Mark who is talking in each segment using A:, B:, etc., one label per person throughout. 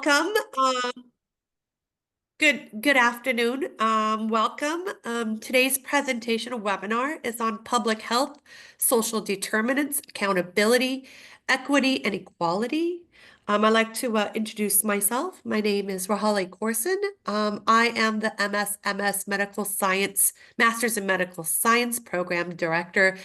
A: Welcome. Good afternoon. Welcome. Today's presentation or webinar is on public health, social determinants, accountability, equity, and equality. I'd like to introduce myself. My name is Rahali Corson. I am the MS Medical Science, Masters in Medical Science Program Director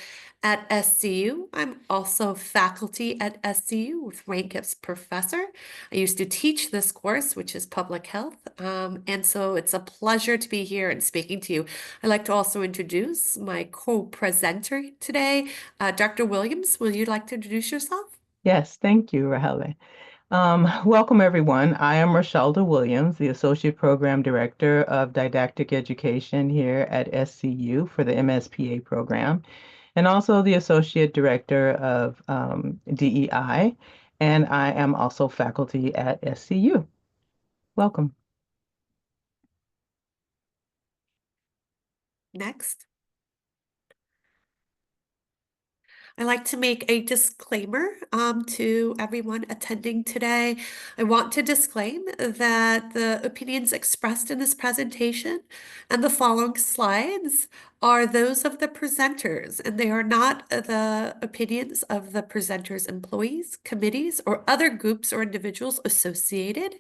A: at SCU. I'm also faculty at SCU with rank as professor. I used to teach this course, which is public health, and so it's a pleasure to be here and speaking to you. I'd like to also introduce my co-presenter today, Dr. Williams. Will you like to introduce yourself?
B: Yes, thank you, Rahele. Welcome, everyone. I am Rashalda Williams, the Associate Program Director of Didactic Education here at SCU for the MSPA program, and also the Associate Director of DEI, and I am also faculty at SCU. Welcome.
A: Next. I like to make a disclaimer to everyone attending today. I want to disclaim that the opinions expressed in this presentation and the following slides are those of the presenters, and they are not the opinions of the presenters' employees, committees, or other groups or individuals associated.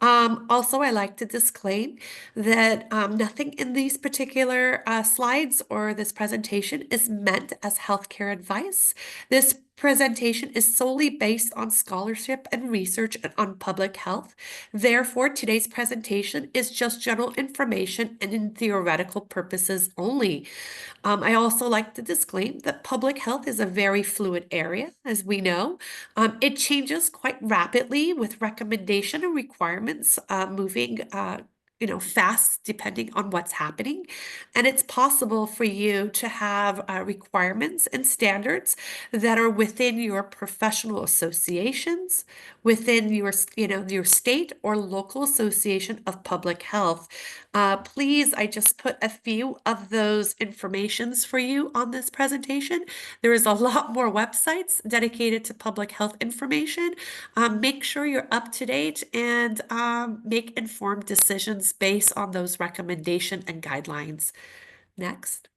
A: Also, I like to disclaim that nothing in these particular slides or this presentation is meant as healthcare advice. This presentation is solely based on scholarship and research on public health. Therefore, today's presentation is just general information and in theoretical purposes only. I also like to disclaim that public health is a very fluid area, as we know. It changes quite rapidly with recommendation and requirements moving fast depending on what's happening. And it's possible for you to have requirements and standards that are within your professional associations, within your state or local association of public health. Please, I just put a few of those informations for you on this presentation. There is a lot more websites dedicated to public health information. Make sure you're up to date and make informed decisions based on those recommendations and guidelines. Next.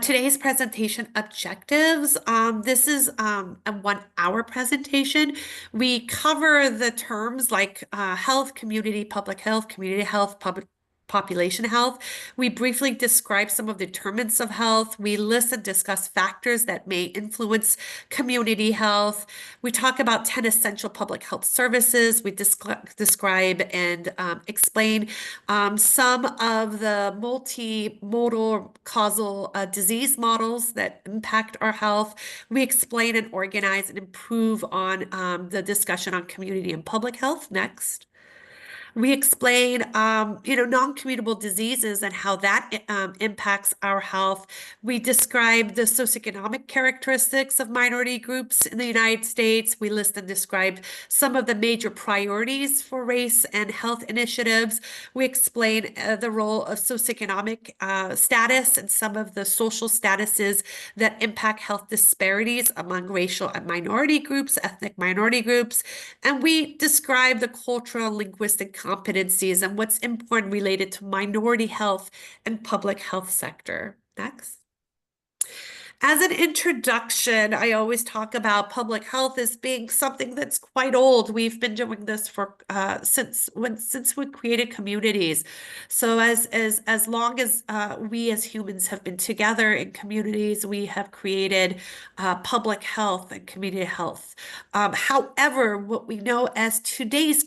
A: Today's presentation objectives. This is a 1 hour presentation. We cover the terms like health, community, public health, community health, public population health. We briefly describe some of the determinants of health. We list and discuss factors that may influence community health. We talk about 10 essential public health services. We describe and explain some of the multimodal causal disease models that impact our health. We explain and organize and improve on the discussion on community and public health. Next. We explain, non-communicable diseases and how that impacts our health. We describe the socioeconomic characteristics of minority groups in the United States. We list and describe some of the major priorities for race and health initiatives. We explain the role of socioeconomic status and some of the social statuses that impact health disparities among racial and minority groups, ethnic minority groups. And we describe the cultural and linguistic competencies and what's important related to minority health and public health sector. Next. As an introduction, I always talk about public health as being something that's quite old. We've been doing this for since we created communities. So as long as we as humans have been together in communities, we have created public health and community health. However, what we know as today's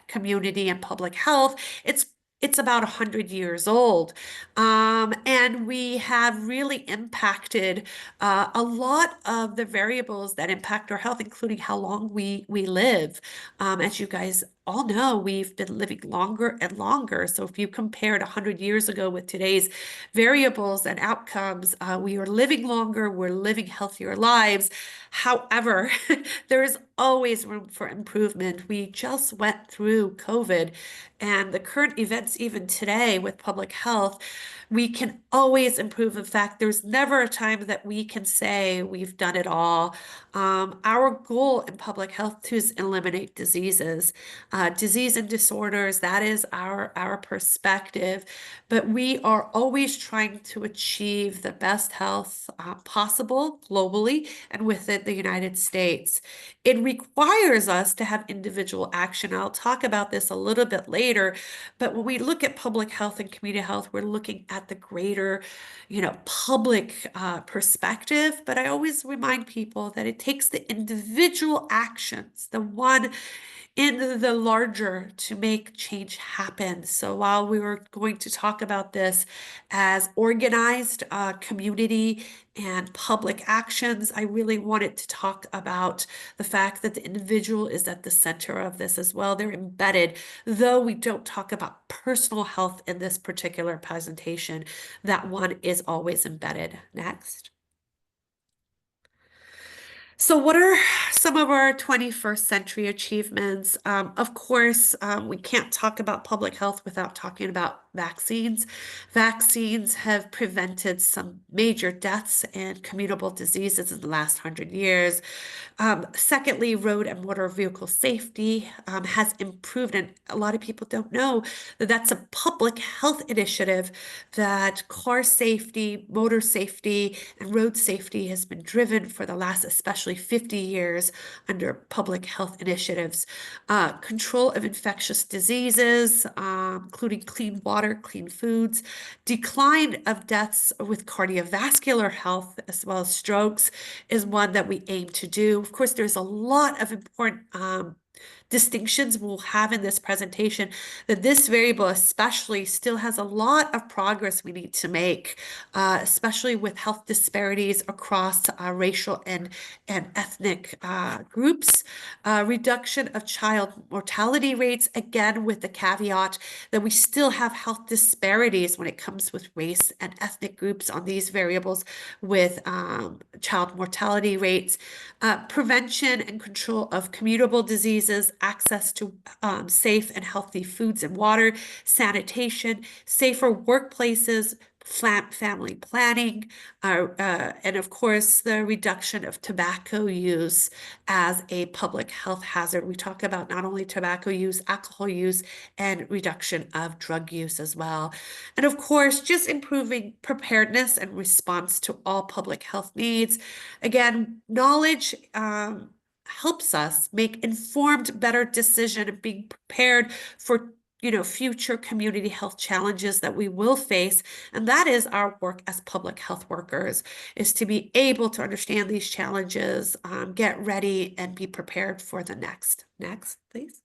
A: community and public health, it's about 100 years old. And we have really impacted a lot of the variables that impact our health, including how long we live. As you guys all know we've been living longer and longer. So if you compared 100 years ago with today's variables and outcomes, we are living longer, we're living healthier lives. However, there is always room for improvement. We just went through COVID and the current events, even today with public health, we can always improve. In fact, there's never a time that we can say we've done it all. Our goal in public health is eliminate diseases, disease and disorders. That is our perspective. But we are always trying to achieve the best health possible globally and within the United States. It requires us to have individual action. I'll talk about this a little bit later, but when we look at public health and community health, we're looking at the greater, public perspective. But I always remind people that it takes the individual actions, the one in the larger to make change happen. So while we were going to talk about this as organized community and public actions, I really wanted to talk about the fact that the individual is at the center of this as well. They're embedded, though we don't talk about personal health in this particular presentation, that one is always embedded. Next. So, what are some of our 21st century achievements? Of course, we can't talk about public health without talking about vaccines. Vaccines have prevented some major deaths and communicable diseases in the last 100 years. Secondly, road and motor vehicle safety has improved, and a lot of people don't know that that's a public health initiative, that car safety, motor safety, and road safety has been driven for the last especially 50 years under public health initiatives. Control of infectious diseases, including clean water, clean foods, decline of deaths with cardiovascular health, as well as strokes, is one that we aim to do. Of course, there's a lot of important distinctions we'll have in this presentation, that this variable especially still has a lot of progress we need to make, especially with health disparities across racial and ethnic groups. Reduction of child mortality rates, again, with the caveat that we still have health disparities when it comes with race and ethnic groups on these variables with child mortality rates. Prevention and control of communicable diseases, access to safe and healthy foods and water, sanitation, safer workplaces, family planning, and of course, the reduction of tobacco use as a public health hazard. We talk about not only tobacco use, alcohol use, and reduction of drug use as well. And of course, just improving preparedness and response to all public health needs. Again, knowledge helps us make informed, better decision and being prepared for future community health challenges that we will face. And that is our work as public health workers, is to be able to understand these challenges, get ready, and be prepared for the next. Next, please.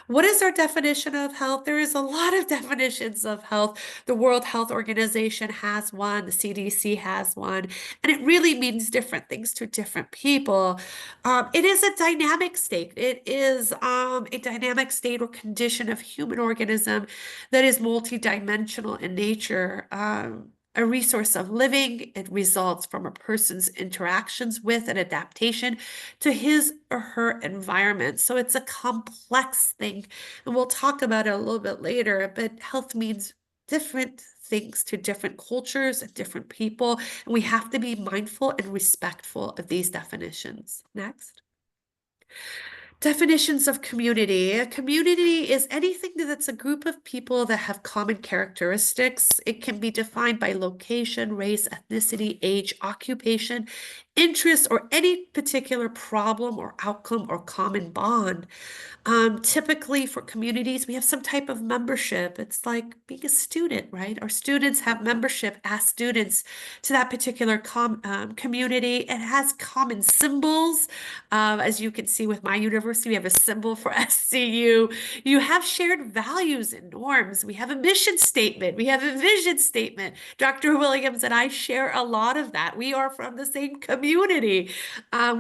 A: What is our definition of health? There is a lot of definitions of health. The World Health Organization has one, the CDC has one, and it really means different things to different people. It is a dynamic state. It is a dynamic state or condition of human organism that is multidimensional in nature. A resource of living. It results from a person's interactions with and adaptation to his or her environment. So it's a complex thing, and we'll talk about it a little bit later, but health means different things to different cultures and different people, and we have to be mindful and respectful of these definitions. Next. Definitions of community. A community is anything that's a group of people that have common characteristics. It can be defined by location, race, ethnicity, age, occupation, interest, or any particular problem or outcome or common bond. Typically for communities, we have some type of membership. It's like being a student, right? Our students have membership as students to that particular community. It has common symbols. As you can see with my university, we have a symbol for SCU. You have shared values and norms. We have a mission statement. We have a vision statement. Dr. Williams and I share a lot of that. We are from the same community. community.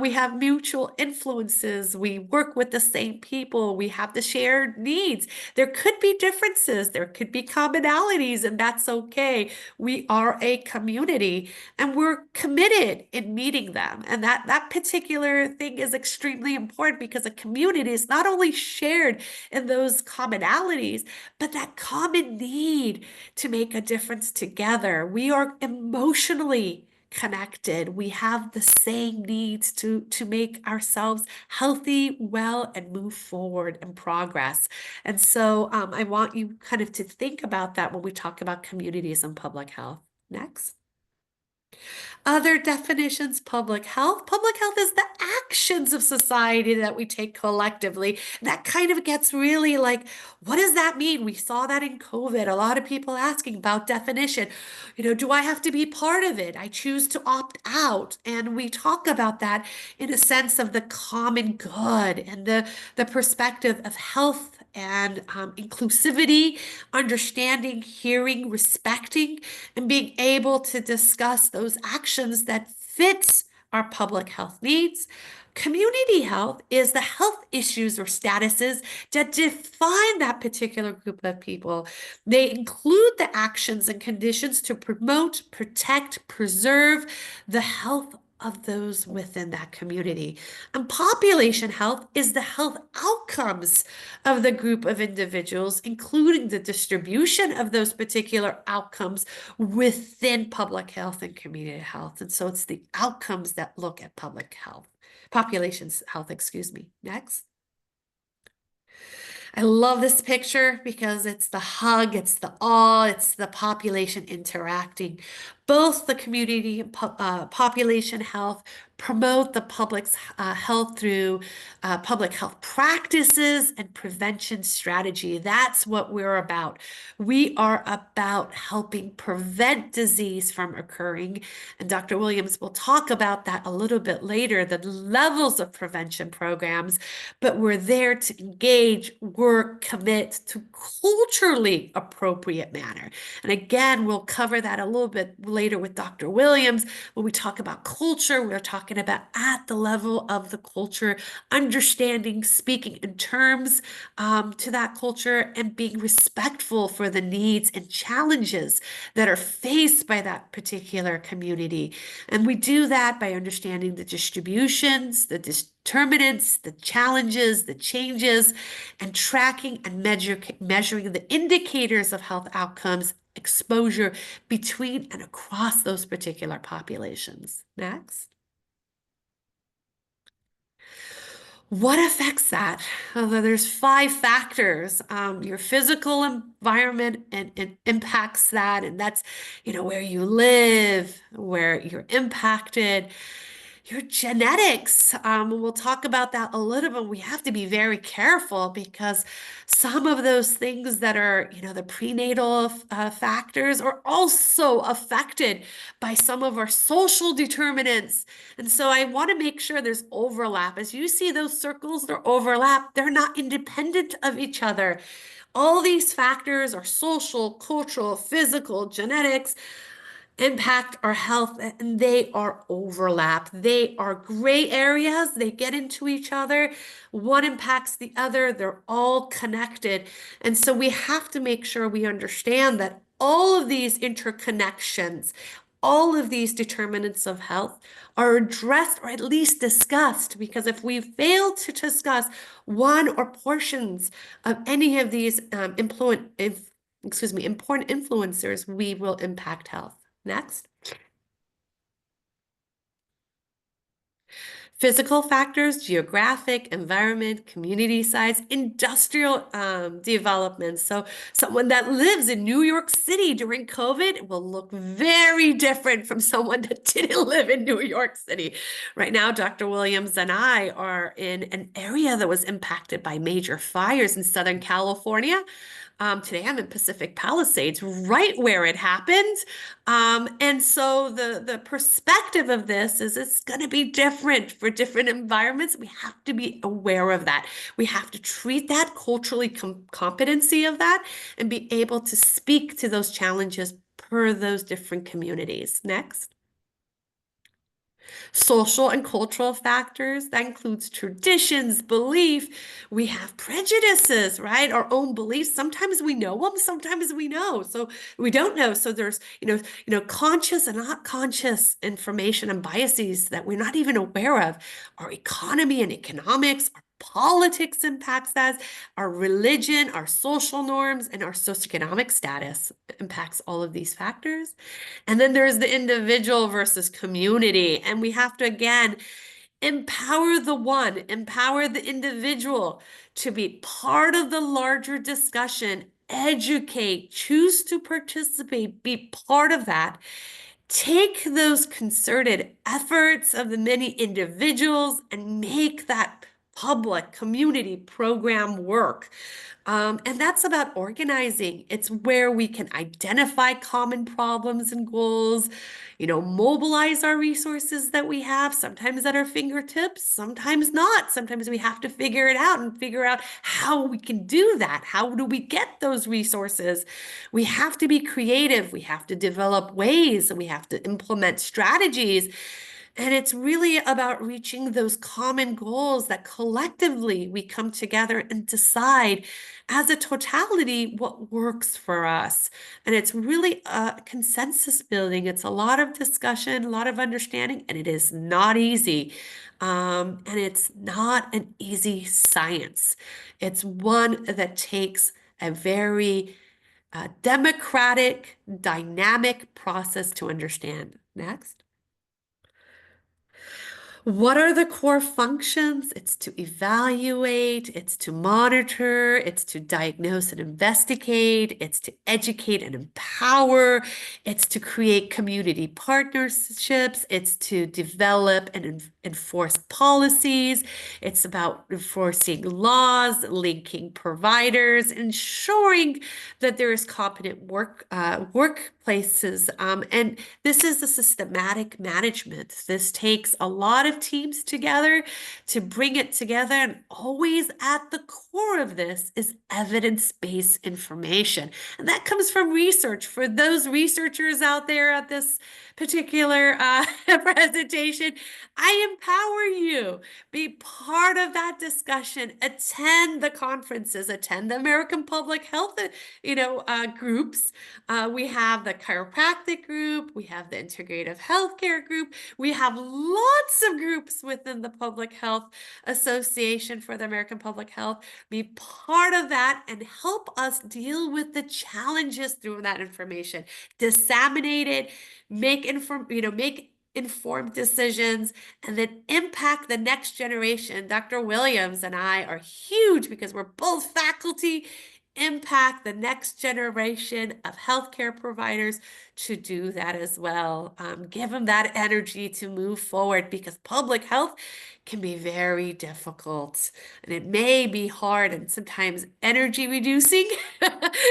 A: We have mutual influences. We work with the same people. We have the shared needs. There could be differences. There could be commonalities, and that's okay. We are a community, and we're committed in meeting them. And that particular thing is extremely important because a community is not only shared in those commonalities, but that common need to make a difference together. We are emotionally connected. We have the same needs to make ourselves healthy, well, and move forward and progress. And so I want you kind of to think about that when we talk about communities and public health. Next. Other definitions, public health. Public health is the actions of society that we take collectively. That kind of gets really like, what does that mean? We saw that in COVID. A lot of people asking about definition. Do I have to be part of it? I choose to opt out. And we talk about that in a sense of the common good and the perspective of health and inclusivity, understanding, hearing, respecting, and being able to discuss those actions that fit our public health needs. Community health is the health issues or statuses that define that particular group of people. They include the actions and conditions to promote, protect, preserve the health of those within that community. And population health is the health outcomes of the group of individuals, including the distribution of those particular outcomes within public health and community health. And so it's the outcomes that look at public health, population's health, excuse me. Next. I love this picture because it's the hug, it's the awe, it's the population interacting. Both the community and population health promote the public's health through public health practices and prevention strategy. That's what we're about. We are about helping prevent disease from occurring. And Dr. Williams will talk about that a little bit later, the levels of prevention programs, but we're there to engage, work, commit to culturally appropriate manner. And again, we'll cover that a little bit later with Dr. Williams. When we talk about culture, we're talking about at the level of the culture, understanding, speaking in terms to that culture and being respectful for the needs and challenges that are faced by that particular community. And we do that by understanding the distributions, the determinants, the challenges, the changes, and tracking and measuring the indicators of health outcomes, exposure between and across those particular populations. Next. What affects that? There's 5 factors. Your physical environment and it impacts that, and that's, where you live, where you're impacted. Your genetics, we'll talk about that a little bit. We have to be very careful because some of those things that are, the prenatal factors are also affected by some of our social determinants. And so I want to make sure there's overlap. As you see those circles, they're overlap. They're not independent of each other. All these factors are social, cultural, physical, genetics, impact our health, and they are overlap. They are gray areas. They get into each other. One impacts the other. They're all connected. And so we have to make sure we understand that all of these interconnections, all of these determinants of health are addressed or at least discussed, because if we fail to discuss one or portions of any of these important influencers, we will impact health. Next. Physical factors, geographic, environment, community size, industrial development. So someone that lives in New York City during COVID will look very different from someone that didn't live in New York City. Right now, Dr. Williams and I are in an area that was impacted by major fires in Southern California. Today I'm in Pacific Palisades, right where it happened. And so the perspective of this is it's going to be different for different environments. We have to be aware of that. We have to treat that culturally competency of that and be able to speak to those challenges per those different communities. Next. Social and cultural factors, that includes traditions, belief. We have prejudices, right? Our own beliefs. Sometimes we know them, sometimes we know. So we don't know. So there's, conscious and not conscious information and biases that we're not even aware of. Our economy and economics, our politics impacts us, our religion, our social norms, and our socioeconomic status impacts all of these factors. And then there's the individual versus community. And we have to, again, empower the one, empower the individual to be part of the larger discussion, educate, choose to participate, be part of that. Take those concerted efforts of the many individuals and make that public community program work. And that's about organizing. It's where we can identify common problems and goals, mobilize our resources that we have, sometimes at our fingertips, sometimes not. Sometimes we have to figure it out and figure out how we can do that. How do we get those resources? We have to be creative. We have to develop ways, and we have to implement strategies. And it's really about reaching those common goals that collectively we come together and decide as a totality what works for us. And it's really a consensus building. It's a lot of discussion, a lot of understanding, and it is not easy. And it's not an easy science. It's one that takes a very democratic, dynamic process to understand. Next. What are the core functions? It's to evaluate, it's to monitor, it's to diagnose and investigate, it's to educate and empower, it's to create community partnerships, it's to develop and enforce policies, it's about enforcing laws, linking providers, ensuring that there is competent workplaces. And this is a systematic management. This takes a lot of teams together to bring it together. And always at the core of this is evidence-based information. And that comes from research. For those researchers out there at this particular presentation, I empower you. Be part of that discussion. Attend the conferences. Attend the American Public Health, groups. We have the chiropractic group. We have the integrative healthcare group. We have lots of groups within the Public Health Association for the American Public Health. Be part of that and help us deal with the challenges through that information. Disseminate it, make informed decisions, and then impact the next generation. Dr. Williams and I are huge because we're both faculty. Impact the next generation of healthcare providers to do that as well. Give them that energy to move forward, because public health can be very difficult and it may be hard and sometimes energy reducing.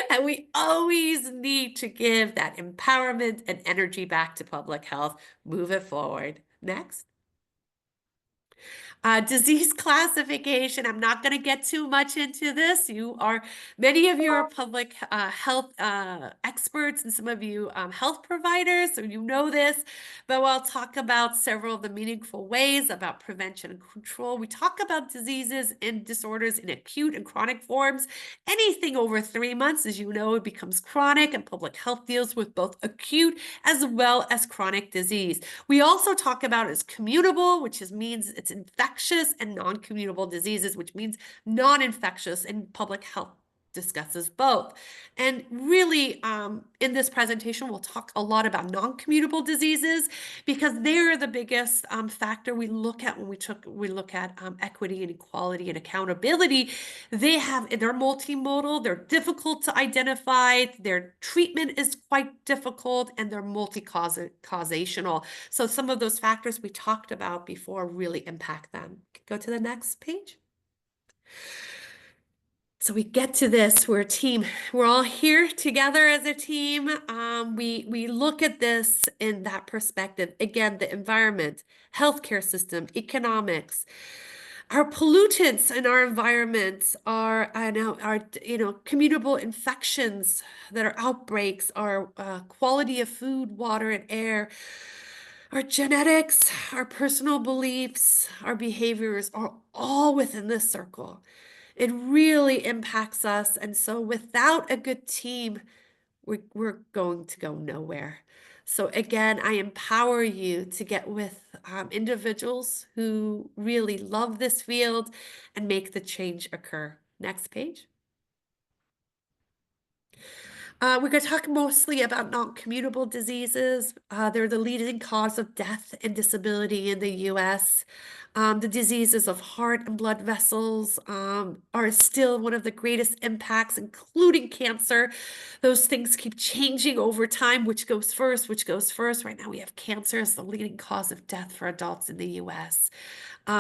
A: And we always need to give that empowerment and energy back to public health. Move it forward. Next. Disease classification. I'm not going to get too much into this. Many of you are public health experts, and some of you health providers, so you know this. But I'll talk about several of the meaningful ways about prevention and control. We talk about diseases and disorders in acute and chronic forms. Anything over 3 months, as you know, it becomes chronic, and public health deals with both acute as well as chronic disease. We also talk about as communicable, which means it's infectious, and non-communicable diseases, which means non-infectious, and public health discusses both. And really, in this presentation, we'll talk a lot about non-communicable diseases, because they're the biggest factor we look at when we look at equity and equality and accountability. They're multimodal, they're difficult to identify, their treatment is quite difficult, and they're multi-causational. So some of those factors we talked about before really impact them. Go to the next page. So we get to this, we're a team. We're all here together as a team. We look at this in that perspective. Again, the environment, healthcare system, economics. Our pollutants in our environment are, communicable infections that are outbreaks, our quality of food, water, and air, Our genetics, our personal beliefs, our behaviors are all within this circle. It really impacts us. And so without a good team, we're going to go nowhere. So again, I empower you to get with individuals who really love this field and make the change occur. Next page. We're going to talk mostly about non-communicable diseases. They're the leading cause of death and disability in the US. The diseases of heart and blood vessels are still one of the greatest impacts, including cancer. Those things keep changing over time, which goes first, which goes first. Right now, we have cancer as the leading cause of death for adults in the US.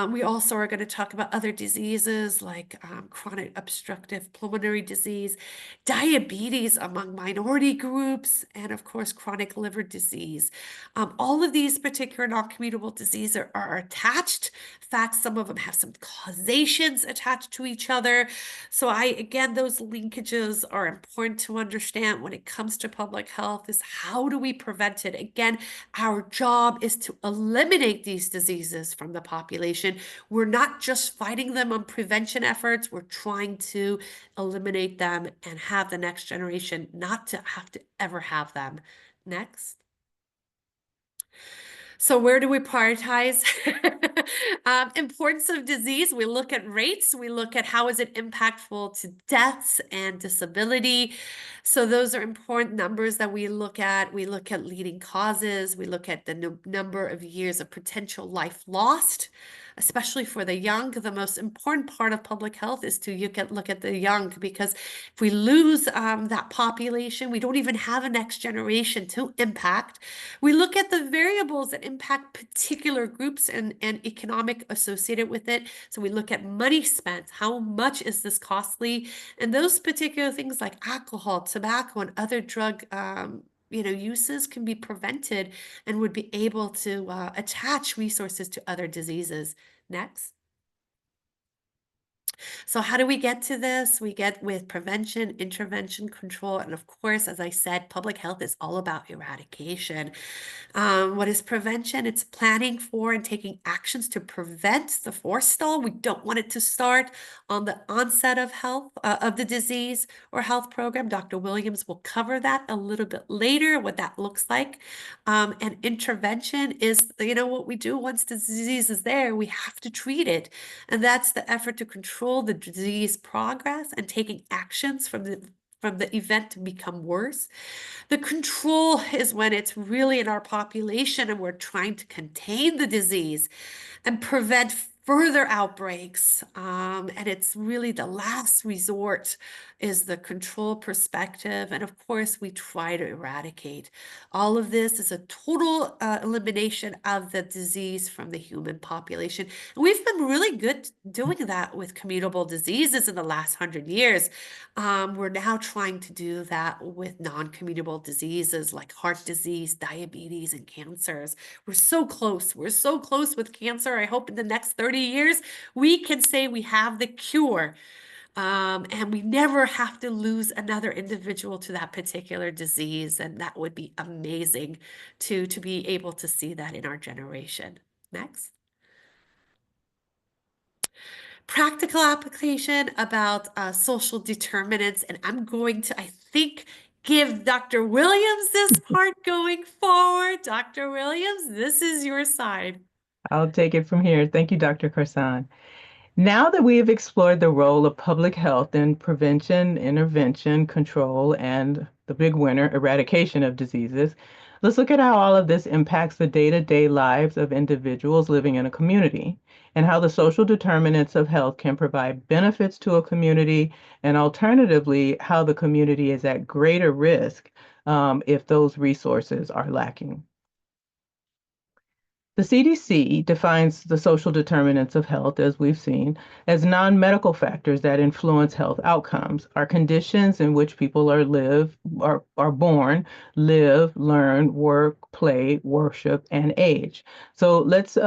A: We also are going to talk about other diseases like chronic obstructive pulmonary disease, diabetes among minority groups, and of course, chronic liver disease. All of these particular non-communicable diseases are attached. In fact, some of them have some causations attached to each other. So again, those linkages are important to understand when it comes to public health is how do we prevent it? Again, our job is to eliminate these diseases from the population. We're not just fighting them on prevention efforts, we're trying to eliminate them and have the next generation not to have to ever have them. Next. So where do we prioritize? Importance of disease, we look at rates, we look at how is it impactful to deaths and disability. So those are important numbers that we look at. We look at leading causes, we look at the number of years of potential life lost, especially for the young. The most important part of public health is to look at the young, because if we lose that population, we don't even have a next generation to impact. We look at the variables that impact particular groups and economic associated with it. So we look at money spent, how much is this costly? And those particular things like alcohol, tobacco, and other drug uses can be prevented and would be able to attach resources to other diseases. Next. So how do we get to this? We get with prevention, intervention, control, and of course, as I said, public health is all about eradication. What is prevention? It's planning for and taking actions to prevent the forestall. We don't want it to start on the onset of health of the disease or health program. Dr. Williams will cover that a little bit later, what that looks like. And intervention is, what we do once the disease is there, we have to treat it. And that's the effort to control the disease progress and taking actions from the event to become worse. The control is when it's really in our population and we're trying to contain the disease and prevent further outbreaks. And it's really the last resort is the control perspective. And of course, we try to eradicate. All of this is a total elimination of the disease from the human population. And we've been really good doing that with communicable diseases in the last 100 years. We're now trying to do that with non-communicable diseases like heart disease, diabetes, and cancers. We're so close. We're so close with cancer. I hope in the next 30 years, we can say we have the cure. And we never have to lose another individual to that particular disease. And that would be amazing to be able to see that in our generation. Next. Practical application about social determinants. And I'm going to, I think, give Dr. Williams this part going forward. Dr. Williams, this is your side.
B: I'll take it from here. Thank you, Dr. Carson. Now that we have explored the role of public health in prevention, intervention, control, and the big winner, eradication of diseases, let's look at how all of this impacts the day-to-day lives of individuals living in a community and how the social determinants of health can provide benefits to a community, and alternatively, how the community is at greater risk if those resources are lacking. The CDC defines the social determinants of health, as we've seen, as non-medical factors that influence health outcomes, are conditions in which people are born, live, learn, work, play, worship, and age. So let's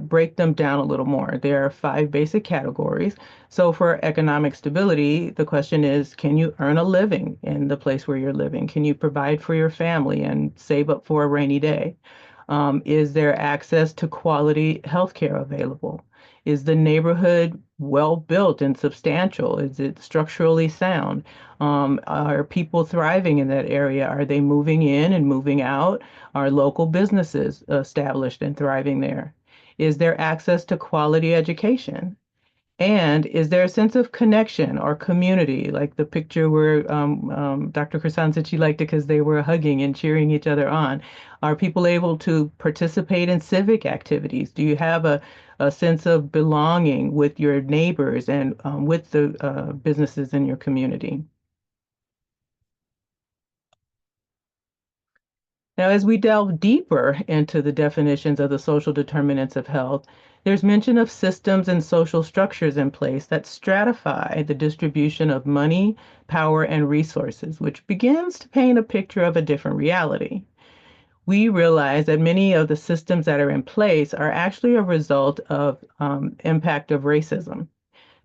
B: break them down a little more. There are 5 basic categories. So for economic stability, the question is, can you earn a living in the place where you're living? Can you provide for your family and save up for a rainy day? Is there access to quality healthcare available? Is the neighborhood well built and substantial? Is it structurally sound? Are people thriving in that area? Are they moving in and moving out? Are local businesses established and thriving there? Is there access to quality education? And is there a sense of connection or community, like the picture where Dr. Krisan said she liked it because they were hugging and cheering each other on? Are people able to participate in civic activities? Do you have a sense of belonging with your neighbors and with the businesses in your community? Now, as we delve deeper into the definitions of the social determinants of health, there's mention of systems and social structures in place that stratify the distribution of money, power, and resources, which begins to paint a picture of a different reality. We realize that many of the systems that are in place are actually a result of impact of racism.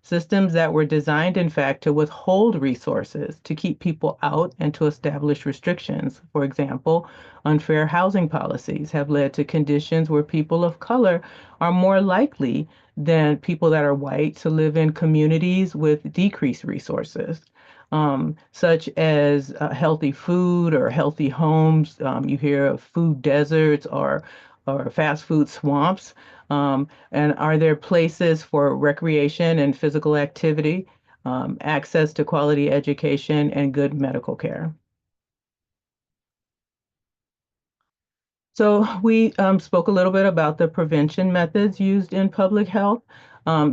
B: Systems that were designed, in fact, to withhold resources, to keep people out, and to establish restrictions. For example, unfair housing policies have led to conditions where people of color are more likely than people that are white to live in communities with decreased resources. Such as healthy food or healthy homes. You hear of food deserts or fast food swamps. And are there places for recreation and physical activity, access to quality education, and good medical care? So we spoke a little bit about the prevention methods used in public health.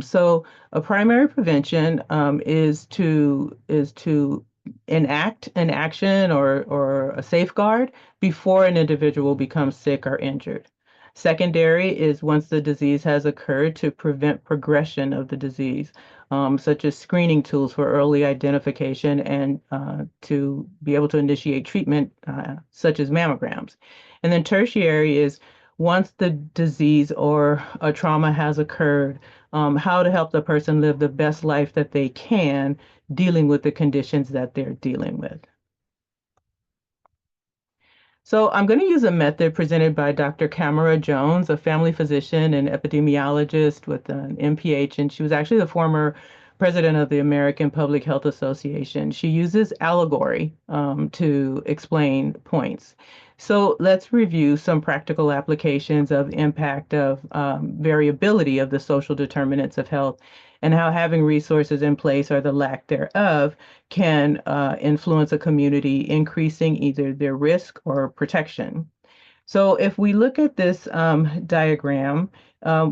B: So a primary prevention is to enact an action or a safeguard before an individual becomes sick or injured. Secondary is once the disease has occurred to prevent progression of the disease, such as screening tools for early identification and to be able to initiate treatment, such as mammograms. And then tertiary is once the disease or a trauma has occurred, how to help the person live the best life that they can dealing with the conditions that they're dealing with. So I'm going to use a method presented by Dr. Camara Jones, a family physician and epidemiologist with an MPH, and she was actually the former president of the American Public Health Association. She uses allegory to explain points. So let's review some practical applications of impact of variability of the social determinants of health and how having resources in place or the lack thereof can influence a community, increasing either their risk or protection. So if we look at this diagram,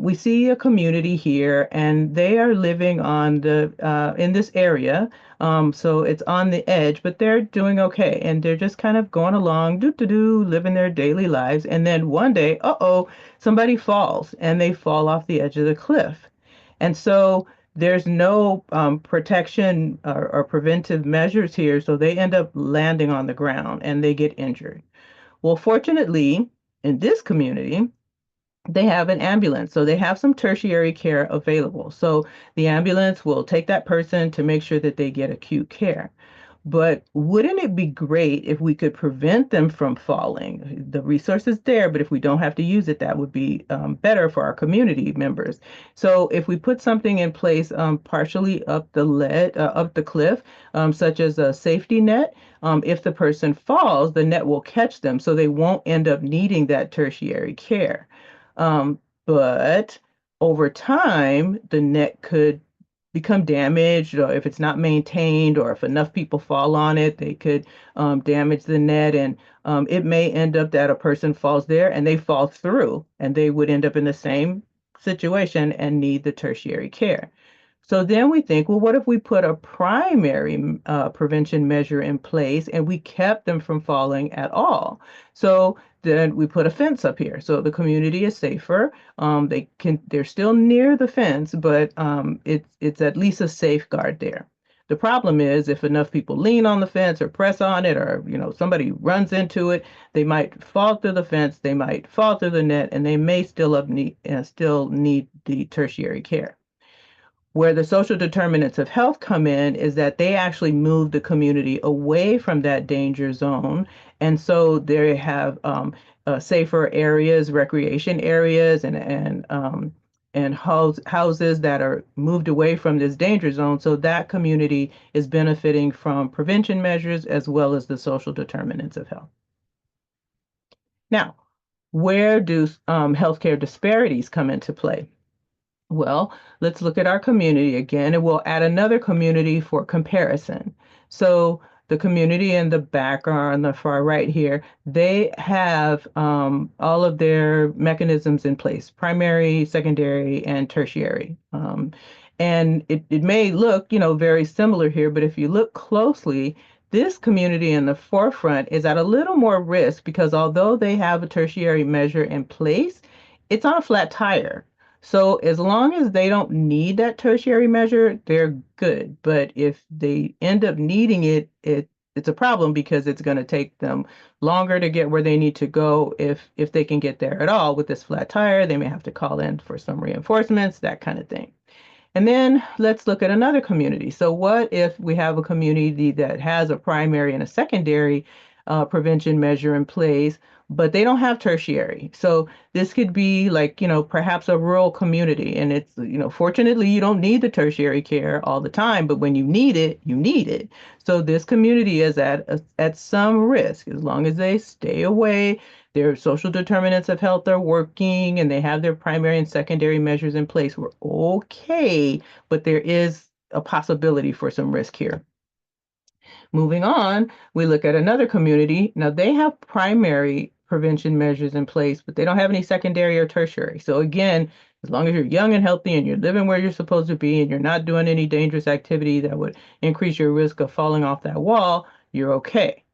B: we see a community here, and they are living on the in this area. So it's on the edge, but they're doing okay, and they're just kind of going along, living their daily lives. And then one day, uh-oh, somebody falls, and they fall off the edge of the cliff. And so there's no protection or preventive measures here, so they end up landing on the ground and they get injured. Well, fortunately, in this community, they have an ambulance. So they have some tertiary care available. So the ambulance will take that person to make sure that they get acute care. But wouldn't it be great if we could prevent them from falling? The resource is there, but if we don't have to use it, that would be better for our community members. So if we put something in place partially up the cliff, such as a safety net, if the person falls, the net will catch them, so they won't end up needing that tertiary care. But over time, the net could become damaged, or if it's not maintained, or if enough people fall on it, they could damage the net. And it may end up that a person falls there and they fall through, and they would end up in the same situation and need the tertiary care. So then we think, well, what if we put a primary prevention measure in place and we kept them from falling at all? So then we put a fence up here, so the community is safer. They're still near the fence, but it's at least a safeguard there. The problem is if enough people lean on the fence or press on it, or somebody runs into it, they might fall through the fence, they might fall through the net, and they may still need the tertiary care. Where the social determinants of health come in is that they actually move the community away from that danger zone. And so they have safer areas, recreation areas, and houses that are moved away from this danger zone. So that community is benefiting from prevention measures as well as the social determinants of health. Now, where do healthcare disparities come into play? Well, let's look at our community again, and we'll add another community for comparison. So the community in the back or on the far right here, they have all of their mechanisms in place, primary, secondary, and tertiary. And it may look, very similar here, but if you look closely, this community in the forefront is at a little more risk because although they have a tertiary measure in place, it's on a flat tire. So as long as they don't need that tertiary measure, they're good. But if they end up needing it, it's a problem because it's going to take them longer to get where they need to go if they can get there at all with this flat tire. They may have to call in for some reinforcements, that kind of thing. And then let's look at another community. So what if we have a community that has a primary and a secondary prevention measure in place, but they don't have tertiary? So this could be like, perhaps a rural community. And it's, fortunately, you don't need the tertiary care all the time, but when you need it, you need it. So this community is at some risk as long as they stay away. Their social determinants of health are working and they have their primary and secondary measures in place. We're okay, but there is a possibility for some risk here. Moving on, we look at another community. Now, they have primary prevention measures in place, but they don't have any secondary or tertiary. So again, as long as you're young and healthy and you're living where you're supposed to be and you're not doing any dangerous activity that would increase your risk of falling off that wall, you're okay.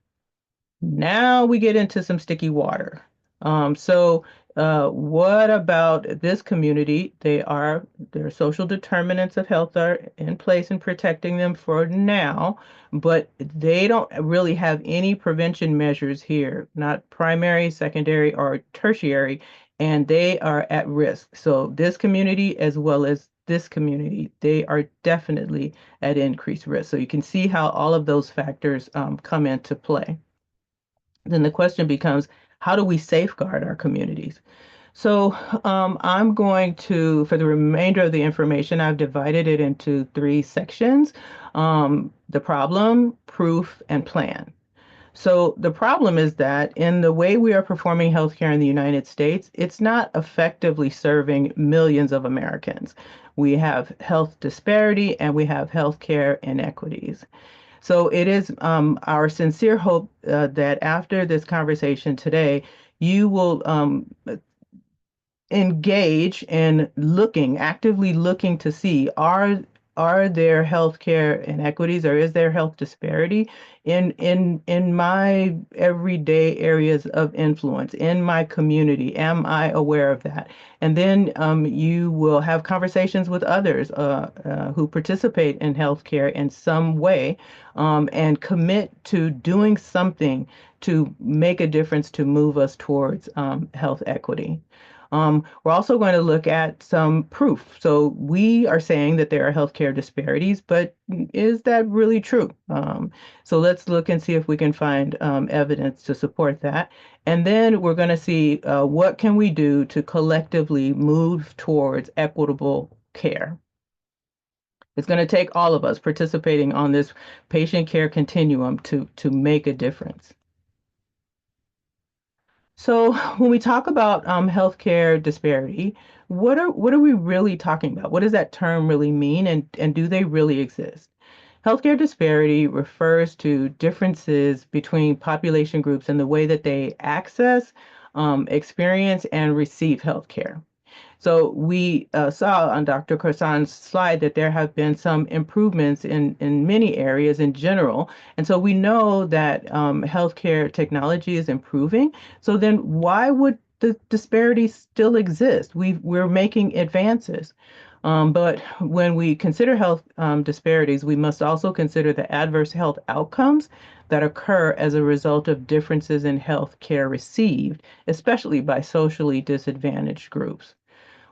B: Now we get into some sticky water. What about this community? Their social determinants of health are in place and protecting them for now, but they don't really have any prevention measures here, not primary, secondary, or tertiary, and they are at risk. So this community, as well as this community, they are definitely at increased risk. So you can see how all of those factors come into play. Then the question becomes, how do we safeguard our communities? So I'm going to, for the remainder of the information, I've divided it into three sections, the problem, proof, and plan. So the problem is that in the way we are performing healthcare in the United States, it's not effectively serving millions of Americans. We have health disparity and we have healthcare inequities. So it is our sincere hope that after this conversation today, you will engage in actively looking to see are there healthcare inequities or is there health disparity in my everyday areas of influence in my community? Am I aware of that? And then you will have conversations with others who participate in healthcare in some way and commit to doing something to make a difference to move us towards health equity. We're also going to look at some proof. So we are saying that there are healthcare disparities, but is that really true? So let's look and see if we can find evidence to support that. And then we're going to see what can we do to collectively move towards equitable care. It's going to take all of us participating on this patient care continuum to make a difference. So when we talk about healthcare disparity, what are we really talking about? What does that term really mean, and do they really exist? Healthcare disparity refers to differences between population groups in the way that they access, experience, and receive healthcare. So we saw on Dr. Korsan's slide that there have been some improvements in many areas in general. And so we know that healthcare technology is improving. So then why would the disparities still exist? We're making advances. But when we consider health disparities, we must also consider the adverse health outcomes that occur as a result of differences in health care received, especially by socially disadvantaged groups.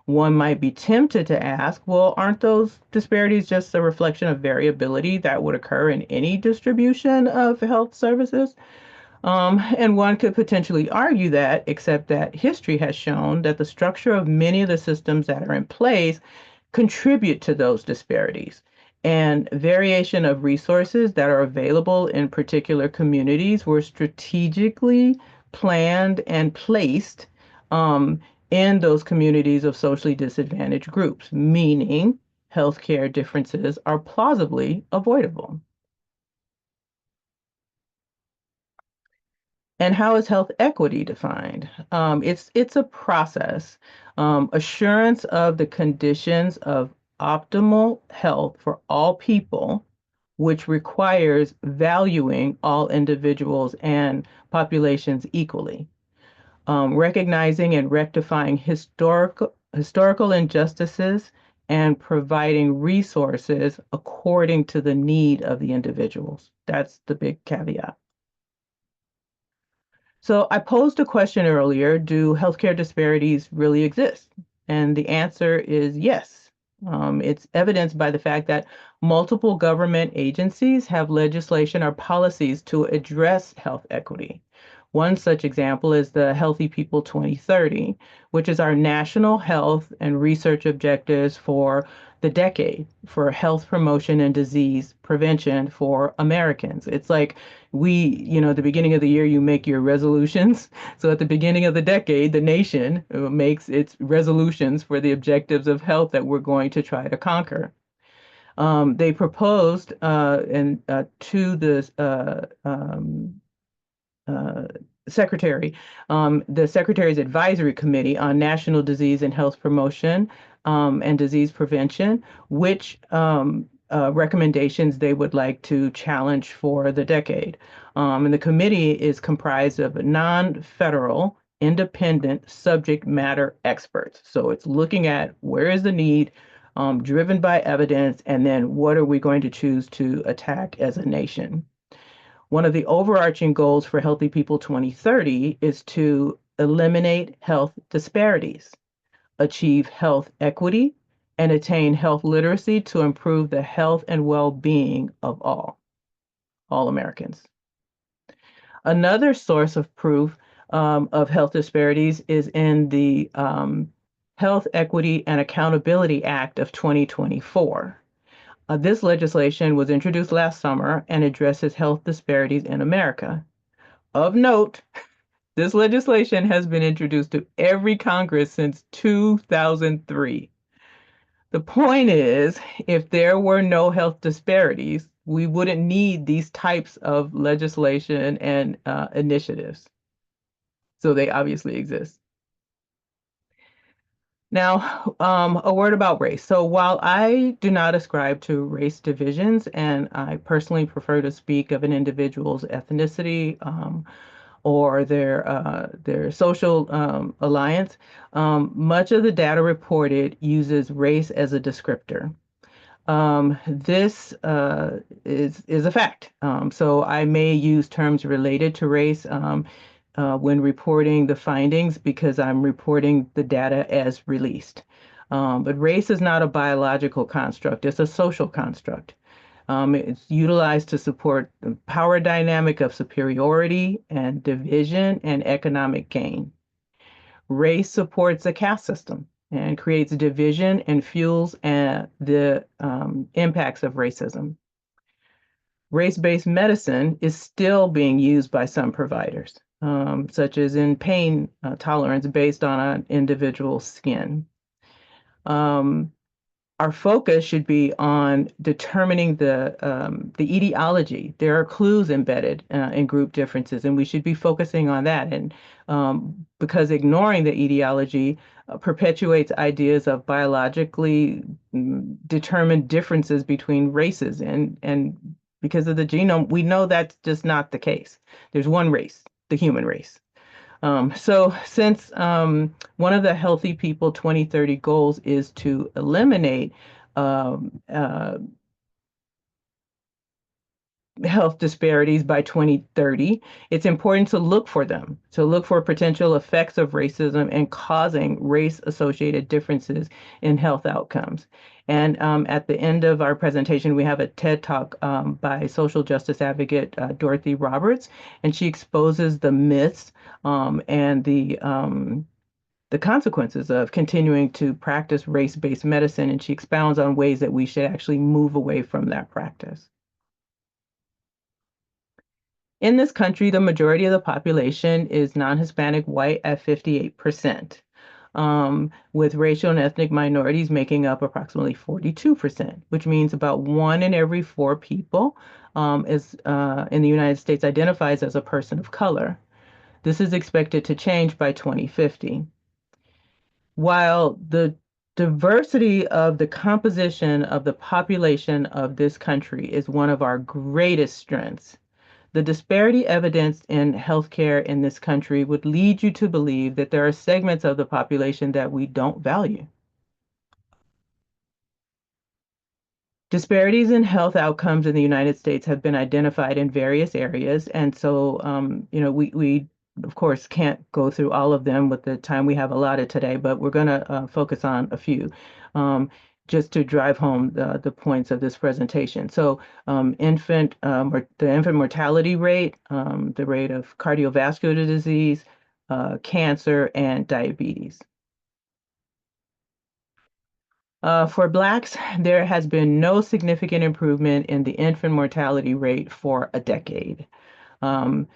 B: One might be tempted to ask, well, aren't those disparities just a reflection of variability that would occur in any distribution of health services? And one could potentially argue that, except that history has shown that the structure of many of the systems that are in place contribute to those disparities. And variation of resources that are available in particular communities were strategically planned and placed in those communities of socially disadvantaged groups, meaning healthcare differences are plausibly avoidable. And how is health equity defined? It's a process, assurance of the conditions of optimal health for all people, which requires valuing all individuals and populations equally, recognizing and rectifying historical injustices and providing resources according to the need of the individuals. That's the big caveat. So I posed a question earlier, do healthcare disparities really exist? And the answer is yes. It's evidenced by the fact that multiple government agencies have legislation or policies to address health equity. One such example is the Healthy People 2030, which is our national health and research objectives for the decade for health promotion and disease prevention for Americans. It's like the beginning of the year, you make your resolutions. So at the beginning of the decade, the nation makes its resolutions for the objectives of health that we're going to try to conquer. They proposed to the uh, secretary, the Secretary's Advisory Committee on National Disease and Health Promotion and Disease Prevention, which recommendations they would like to challenge for the decade. And the committee is comprised of non-federal, independent subject matter experts. So it's looking at where is the need, driven by evidence, and then what are we going to choose to attack as a nation. One of the overarching goals for Healthy People 2030 is to eliminate health disparities, achieve health equity, and attain health literacy to improve the health and well-being of all Americans. Another source of proof of health disparities is in the Health Equity and Accountability Act of 2024. This legislation was introduced last summer and addresses health disparities in America. Of note, this legislation has been introduced to every Congress since 2003. The point is, if there were no health disparities, we wouldn't need these types of legislation and initiatives. So they obviously exist. Now, a word about race. So while I do not ascribe to race divisions, and I personally prefer to speak of an individual's ethnicity or their social alliance, much of the data reported uses race as a descriptor. This is a fact. So I may use terms related to race when reporting the findings because I'm reporting the data as released. But race is not a biological construct, it's a social construct. It's utilized to support the power dynamic of superiority and division and economic gain. Race supports a caste system and creates division and fuels the impacts of racism. Race-based medicine is still being used by some providers, such as in pain tolerance based on an individual's skin. Our focus should be on determining the etiology. There are clues embedded in group differences, and we should be focusing on that. And because ignoring the etiology perpetuates ideas of biologically determined differences between races, and because of the genome, we know that's just not the case. There's one race, the human race. So since one of the Healthy People 2030 goals is to eliminate um, uh, health disparities by 2030, it's important to look for them, to look for potential effects of racism and causing race-associated differences in health outcomes. And at the end of our presentation, we have a TED Talk by social justice advocate Dorothy Roberts, and she exposes the myths and the consequences of continuing to practice race-based medicine, and she expounds on ways that we should actually move away from that practice. In this country, the majority of the population is non-Hispanic white at 58%, with racial and ethnic minorities making up approximately 42%, which means about 1 in every 4 people is in the United States identifies as a person of color. This is expected to change by 2050. While the diversity of the composition of the population of this country is one of our greatest strengths, the disparity evidenced in healthcare in this country would lead you to believe that there are segments of the population that we don't value. Disparities in health outcomes in the United States have been identified in various areas, and so we of course can't go through all of them with the time we have allotted today, but we're going to focus on a few just to drive home the points of this presentation. So the infant mortality rate, the rate of cardiovascular disease, cancer, and diabetes. For Blacks, there has been no significant improvement in the infant mortality rate for a decade. Um,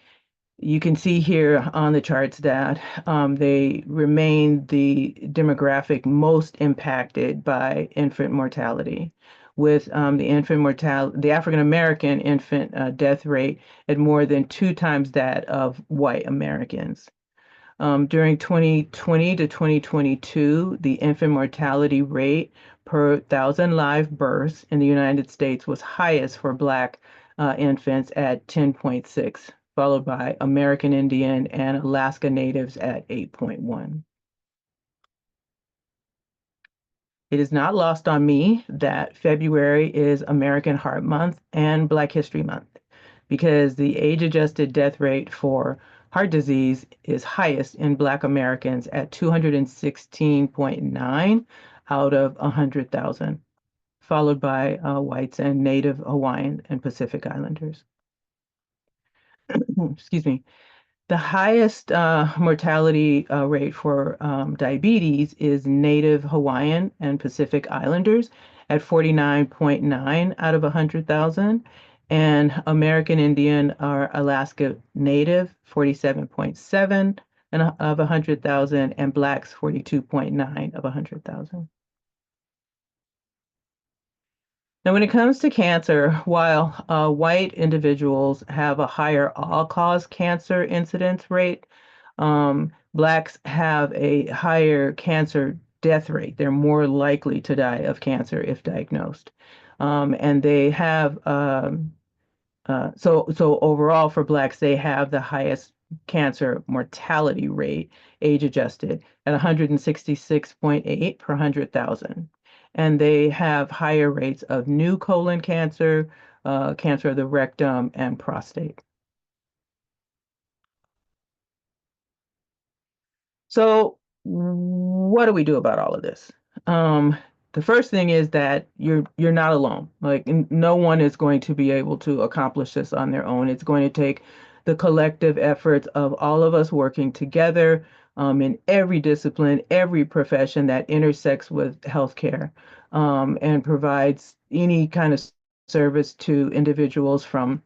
B: you can see here on the charts that they remain the demographic most impacted by infant mortality, with the African American infant death rate at more than 2 times that of white Americans. During 2020 to 2022, the infant mortality rate per 1,000 live births in the United States was highest for Black infants at 10.6, followed by American Indian and Alaska Natives at 8.1. It is not lost on me that February is American Heart Month and Black History Month because the age-adjusted death rate for heart disease is highest in Black Americans at 216.9 out of 100,000, followed by whites and Native Hawaiian and Pacific Islanders. Excuse me. The highest mortality rate for diabetes is Native Hawaiian and Pacific Islanders at 49.9 out of 100,000, and American Indian or Alaska Native 47.7 of 100,000, and Blacks 42.9 of 100,000. Now, when it comes to cancer, while white individuals have a higher all-cause cancer incidence rate, Blacks have a higher cancer death rate. They're more likely to die of cancer if diagnosed. And they have, so overall for Blacks, they have the highest cancer mortality rate, age adjusted, at 166.8 per 100,000. And they have higher rates of new colon cancer, cancer of the rectum, and prostate. So what do we do about all of this? The first thing is that you're not alone. Like no one is going to be able to accomplish this on their own. It's going to take the collective efforts of all of us working together in every discipline, every profession that intersects with healthcare and provides any kind of service to individuals from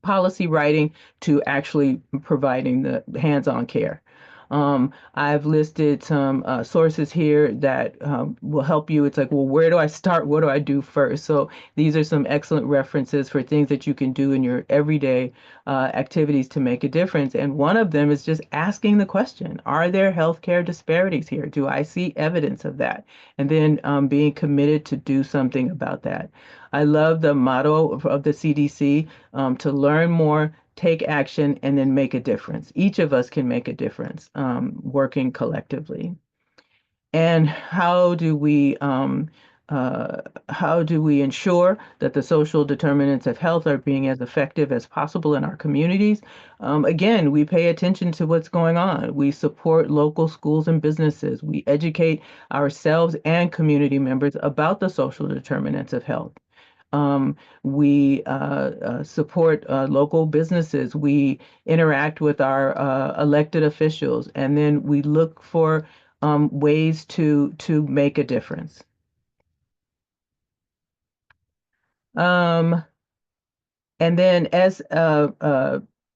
B: policy writing to actually providing the hands-on care. I've listed some sources here that will help you. It's like, well, where do I start? What do I do first? So these are some excellent references for things that you can do in your everyday activities to make a difference. And one of them is just asking the question, are there healthcare disparities here? Do I see evidence of that? And then being committed to do something about that. I love the motto of the CDC, to learn more, take action, and then make a difference. Each of us can make a difference working collectively. And how do we how do we ensure that the social determinants of health are being as effective as possible in our communities? Again, we pay attention to what's going on. We support local schools and businesses. We educate ourselves and community members about the social determinants of health. We support local businesses. We interact with our elected officials, and then we look for ways to make a difference. Um, and then as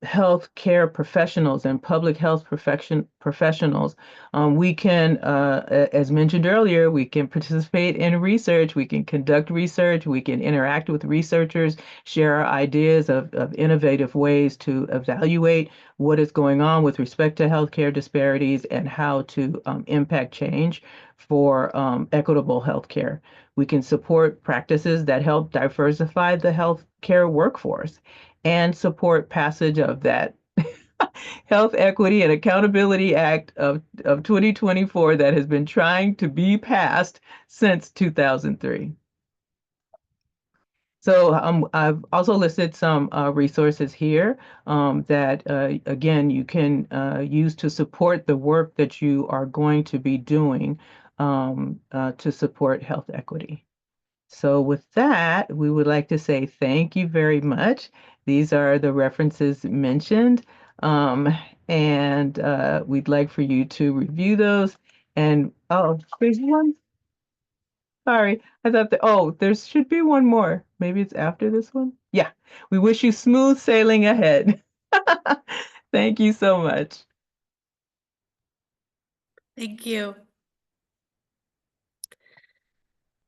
B: healthcare professionals and public health professionals, we can, as mentioned earlier, we can participate in research, we can conduct research, we can interact with researchers, share our ideas of innovative ways to evaluate what is going on with respect to healthcare disparities and how to impact change for equitable healthcare. We can support practices that help diversify the healthcare workforce and support passage of that Health Equity and Accountability Act of 2024 that has been trying to be passed since 2003. So I've also listed some resources here that, again, you can use to support the work that you are going to be doing to support health equity. So with that, we would like to say thank you very much. These are the references mentioned, and we'd like for you to review those. And oh, there's one. Sorry, I thought that, oh, there should be one more. Maybe it's after this one. Yeah, we wish you smooth sailing ahead. Thank you so much.
A: Thank you.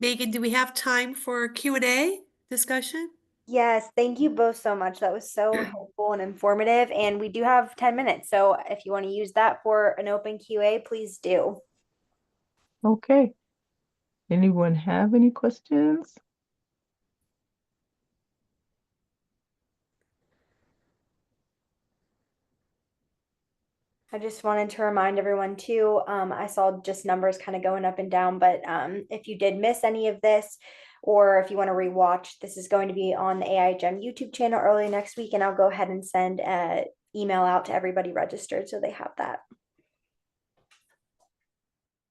A: Megan, do we have time for Q&A discussion?
C: Yes, thank you both so much. That was so helpful and informative. And we do have 10 minutes. So if you want to use that for an open QA, please do.
B: Okay. Anyone have any questions?
C: I just wanted to remind everyone too, I saw just numbers kind of going up and down, but if you did miss any of this, or if you want to rewatch, this is going to be on the AI Gem YouTube channel early next week, and I'll go ahead and send an email out to everybody registered so they have that.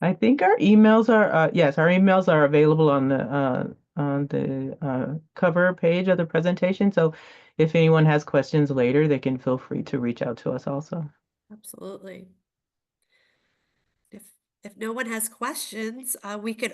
B: I think our emails are, yes, our emails are available on the cover page of the presentation. So if anyone has questions later, they can feel free to reach out to us also.
A: Absolutely. If no one has questions, we could